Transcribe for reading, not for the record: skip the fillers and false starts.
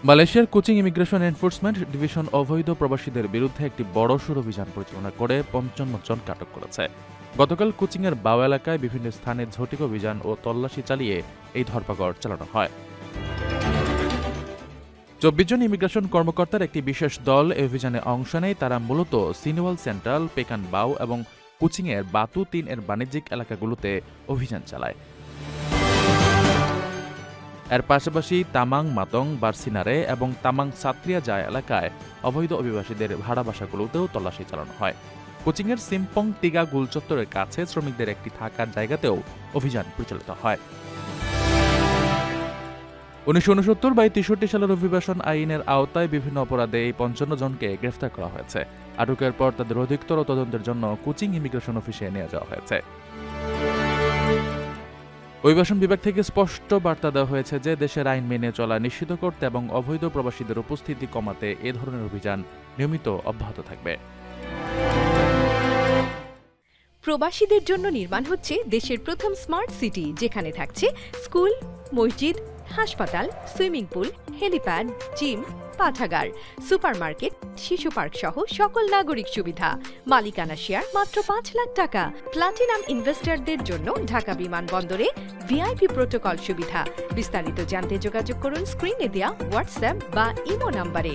মালয়েশিয়ার coaching immigration enforcement division অবৈধ প্রবাসীদের বিরুদ্ধে একটি বড়সড় অভিযান পরিচালনা করে ৫৫ জনকে আটক করেছে। গতকাল কোচিংয়ের বাও এলাকায় বিভিন্ন স্থানে ঝটিক অভিযান ও তল্লাশি চালিয়ে এই ধরপাকড় চালানো হয়। ২৪ জন ইমিগ্রেশন কর্মকর্তার একটি বিশেষ দল এই অভিযানে অংশ নেয়। তারা মূলত সিনিওয়াল সেন্ট্রাল, পেকান বাও এবং কোচিংয়ের বাতু ৩ এর বাণিজ্যিক এলাকাগুলোতে অভিযান চালায়। এর পাশাপাশি তামাং মাতং, বারসিনারে এবং তামাং সাত্রিয়া জায় এলাকায় অবৈধ অভিবাসীদের ভাড়া বাসাগুলোতেও তল্লাশি চালানো হয়। কোচিংয়ের সিম্পং তিগা গুলচত্বরের কাছে শ্রমিকদের একটি থাকার জায়গাতেও অভিযান পরিচালিত হয়। ১৯৬৯-৬৩ সালের অভিবাসন আইনের আওতায় বিভিন্ন অপরাধে এই ৫৫ জনকে গ্রেফতার করা হয়েছে। আটকের পর তাদের অধিকতর তদন্তের জন্য কোচিং ইমিগ্রেশন অফিসে নিয়ে যাওয়া হয়েছে। অভিবাসন বিভাগ থেকে স্পষ্ট বার্তা দেওয়া হয়েছে যে দেশের আইন মেনে চলা নিশ্চিত করতে এবং অবৈধ প্রবাসীদের উপস্থিতি কমাতে এ ধরনের অভিযান নিয়মিত অব্যাহত থাকবে। প্রবাসীদের জন্য নির্মাণ হচ্ছে দেশের প্রথম স্মার্ট সিটি, যেখানে থাকছে স্কুল, মসজিদ, হাসপাতাল, সুইমিং পুল, হেলিপ্যাড, জিম, পাঠাগার, সুপারমার্কেট, শিশু পার্ক সহ সকল নাগরিক সুবিধা। মালিকানা শেয়ার মাত্র ৫ লাখ টাকা। প্লাটিনাম ইনভেস্টরদের জন্য ঢাকা বিমানবন্দরে ভিআইপি প্রোটোকল সুবিধা। বিস্তারিত জানতে যোগাযোগ করুন স্ক্রিনে দেয়া হোয়াটসঅ্যাপ বা ইমো নাম্বারে।